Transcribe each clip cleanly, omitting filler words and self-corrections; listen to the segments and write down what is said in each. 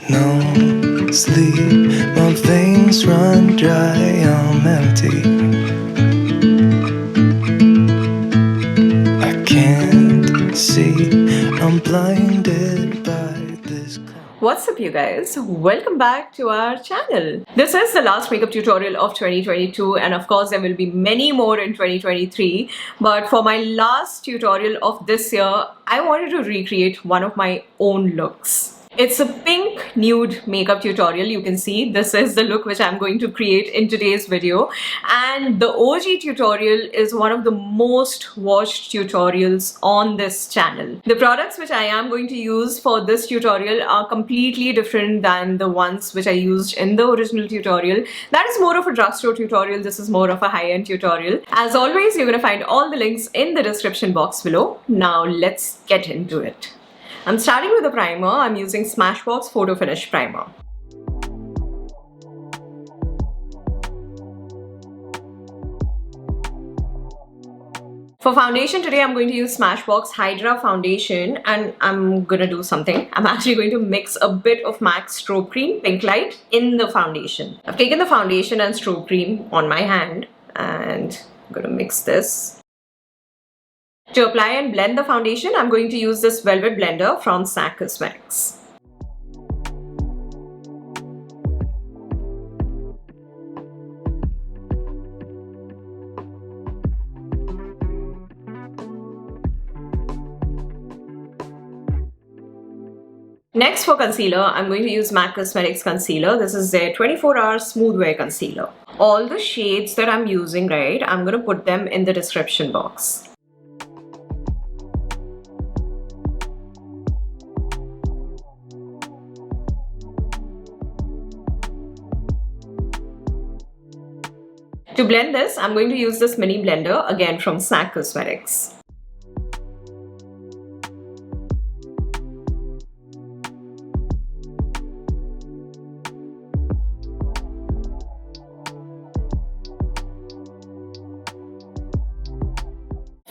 no sleep, my veins run dry, I'm empty. I can't see, I'm blinded by this. What's up you guys? Welcome back to our channel. This is the last makeup tutorial of 2022 and of course there will be many more in 2023, but for my last tutorial of this year I wanted to recreate one of my own looks. It's a pink nude makeup tutorial. You can see this is the look which I'm going to create in today's video, and the OG tutorial is one of the most watched tutorials on this channel. The products which I am going to use for this tutorial are completely different than the ones which I used in the original tutorial. That is more of a drugstore tutorial. This is more of a high-end tutorial. As always, you're going to find all the links in the description box below. Now let's get into it. I'm starting with a primer. I'm using Smashbox Photo Finish Primer. For foundation today, I'm going to use Smashbox Hydra foundation, and I'm gonna do something. I'm actually going to mix a bit of MAC strobe cream, pink light, in the foundation. I've taken the foundation and strobe cream on my hand and I'm gonna mix this. To apply and blend the foundation, I'm going to use this velvet blender from M.A.C Cosmetics. Next, for concealer, I'm going to use M.A.C Cosmetics concealer. This is their 24-hour smooth wear concealer. All the shades that I'm using, right, I'm going to put them in the description box. To blend this, I'm going to use this mini blender, again from M.A.C Cosmetics.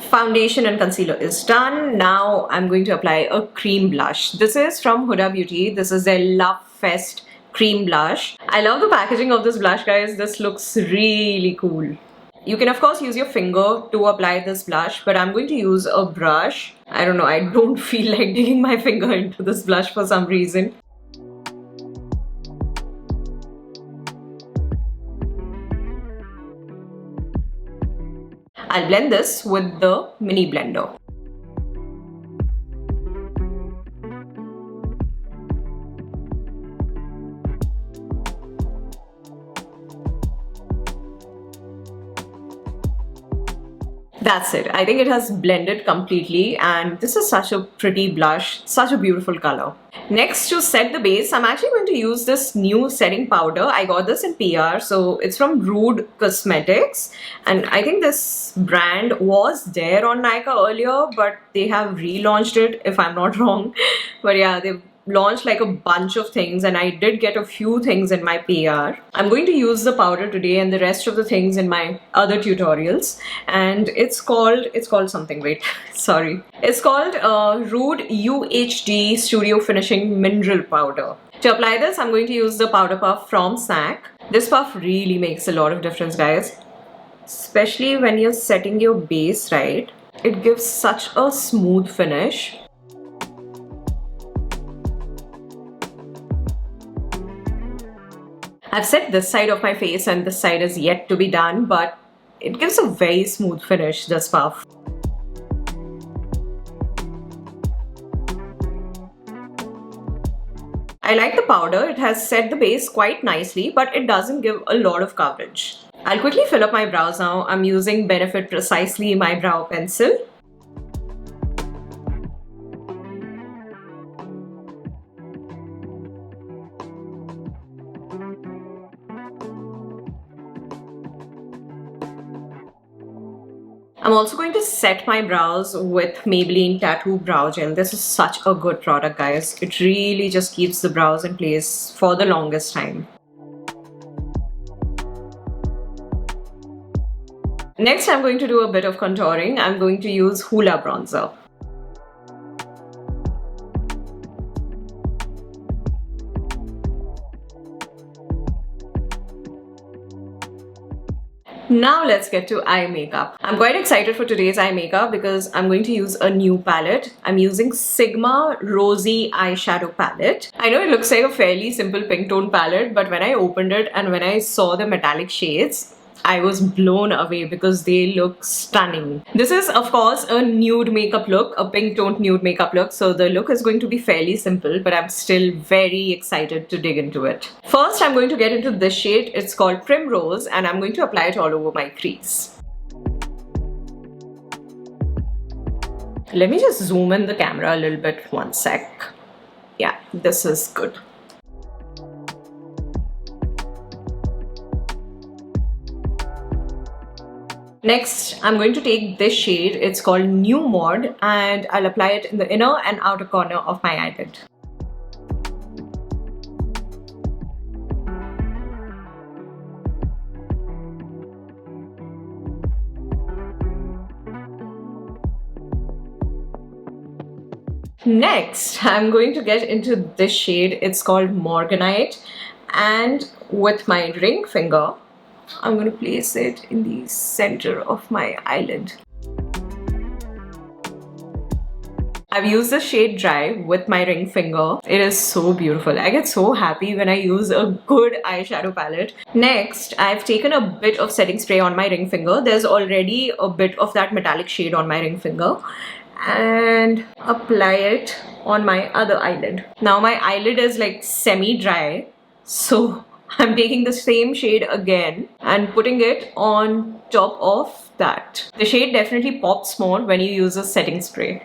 Foundation and concealer is done. Now I'm going to apply a cream blush. This is from Huda Beauty. This is their Lovefest cream blush. I love the packaging of this blush, guys. This looks really cool. You can of course use your finger to apply this blush, but I'm going to use a brush. I don't know, I don't feel like digging my finger into this blush for some reason. I'll blend this with the mini blender. That's it. I think it has blended completely, and this is such a pretty blush, such a beautiful color. Next, to set the base, I'm actually going to use this new setting powder. I got this in PR, so it's from Nude Cosmetics, and I think this brand was there on Nykaa earlier, but they have relaunched it, if I'm not wrong. But yeah, they've launched like a bunch of things, and I did get a few things in my PR. I'm going to use the powder today and the rest of the things in my other tutorials, and it's called something, wait, sorry. It's called Nude UHD Studio Finishing Mineral Powder. To apply this, I'm going to use the powder puff from M.A.C. This puff really makes a lot of difference, guys, especially when you're setting your base right. It gives such a smooth finish. I've set this side of my face and this side is yet to be done, but it gives a very smooth finish, this puff. I like the powder. It has set the base quite nicely, but it doesn't give a lot of coverage. I'll quickly fill up my brows now. I'm using Benefit Precisely My Brow Pencil. I'm also going to set my brows with Maybelline Tattoo Brow Gel. This is such a good product, guys. It really just keeps the brows in place for the longest time. Next, I'm going to do a bit of contouring. I'm going to use Hoola bronzer. Now let's get to eye makeup. I'm quite excited for today's eye makeup because I'm going to use a new palette. I'm using Sigma Rosy eyeshadow palette. I know it looks like a fairly simple pink tone palette, but when I opened it and when I saw the metallic shades, I was blown away because they look stunning. This is of course a nude makeup look, a pink toned nude makeup look, so the look is going to be fairly simple, but I'm still very excited to dig into it. First, I'm going to get into this shade. It's called Primrose and I'm going to apply it all over my crease. Let me just zoom in the camera a little bit, one sec. Yeah, this is good. Next, I'm going to take this shade. It's called New Mod and I'll apply it in the inner and outer corner of my eyelid. Next, I'm going to get into this shade. It's called Morganite and with my ring finger, I'm going to place it in the center of my eyelid. I've used the shade Dry with my ring finger. It is so beautiful. I get so happy when I use a good eyeshadow palette. Next, I've taken a bit of setting spray on my ring finger. There's already a bit of that metallic shade on my ring finger. And apply it on my other eyelid. Now my eyelid is like semi-dry, so I'm taking the same shade again and putting it on top of that. The shade definitely pops more when you use a setting spray.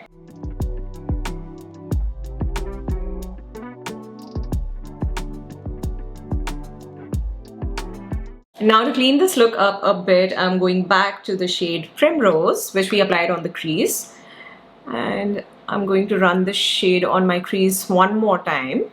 Now to clean this look up a bit, I'm going back to the shade Primrose, which we applied on the crease. And I'm going to run this shade on my crease one more time.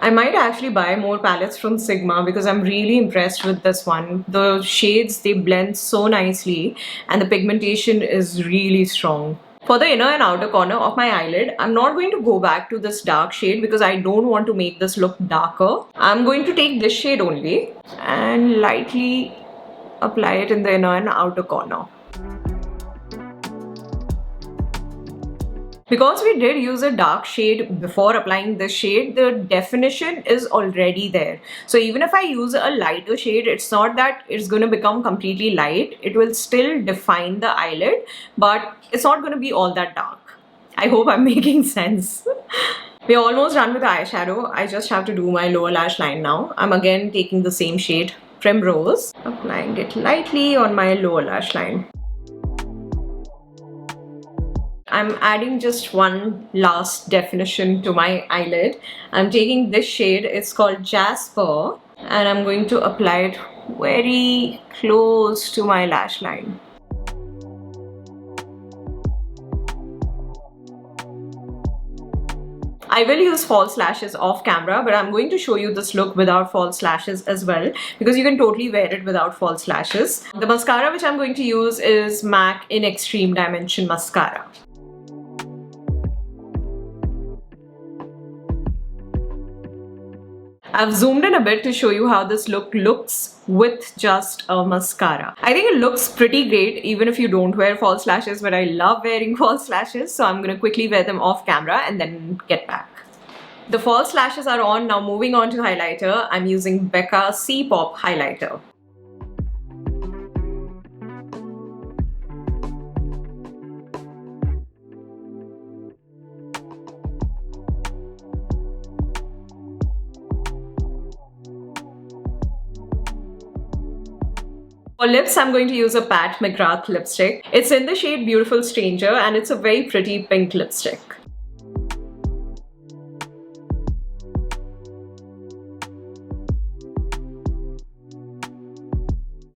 I might actually buy more palettes from Sigma because I'm really impressed with this one. The shades, they blend so nicely and the pigmentation is really strong. For the inner and outer corner of my eyelid, I'm not going to go back to this dark shade because I don't want to make this look darker. I'm going to take this shade only and lightly apply it in the inner and outer corner. Because we did use a dark shade before applying this shade, the definition is already there. So even if I use a lighter shade, it's not that it's going to become completely light. It will still define the eyelid, but it's not going to be all that dark. I hope I'm making sense. We're almost done with the eyeshadow. I just have to do my lower lash line now. I'm again taking the same shade, Primrose, applying it lightly on my lower lash line. I'm adding just one last definition to my eyelid. I'm taking this shade, it's called Jasper, and I'm going to apply it very close to my lash line. I will use false lashes off camera, but I'm going to show you this look without false lashes as well because you can totally wear it without false lashes. The mascara which I'm going to use is M.A.C in Extreme Dimension Mascara. I've zoomed in a bit to show you how this look looks with just a mascara. I think it looks pretty great even if you don't wear false lashes, but I love wearing false lashes, so I'm going to quickly wear them off camera and then get back. The false lashes are on. Now moving on to highlighter, I'm using Becca C-Pop highlighter. For lips, I'm going to use a Pat McGrath lipstick. It's in the shade Beautiful Stranger and it's a very pretty pink lipstick.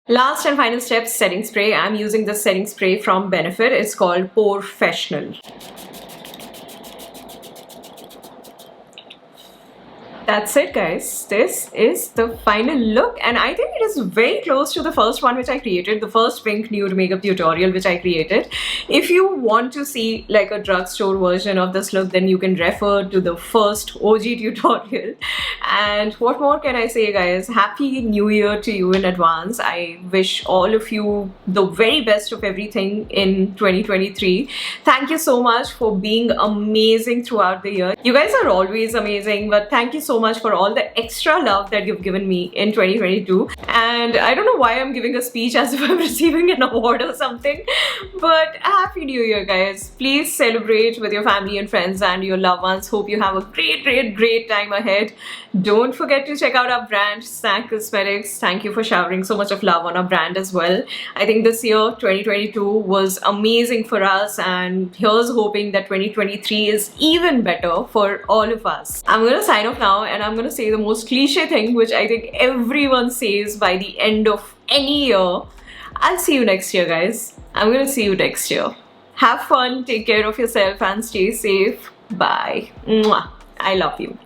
Last and final step, setting spray. I'm using this setting spray from Benefit. It's called Porefessional. That's it, guys. This is the final look, and I think it is very close to the first one which I created, the first pink nude makeup tutorial which I created. If you want to see like a drugstore version of this look, then you can refer to the first OG tutorial. And what more can I say, guys? Happy New Year to you in advance. I wish all of you the very best of everything in 2023. Thank you so much for being amazing throughout the year. You guys are always amazing, but thank you so much for all the extra love that you've given me in 2022. And I don't know why I'm giving a speech as if I'm receiving an award or something, but Happy New Year, guys. Please celebrate with your family and friends and your loved ones. Hope you have a great time ahead. Don't forget to check out our brand, Snack Cosmetics. Thank you for showering so much of love on our brand as well. I think this year 2022 was amazing for us, and here's hoping that 2023 is even better for all of us. I'm gonna sign off now, and I'm gonna say the most cliche thing which I think everyone says by the end of any year. I'll see you next year, guys. I'm gonna see you next year. Have fun, take care of yourself, and stay safe. Bye. Mwah. I love you.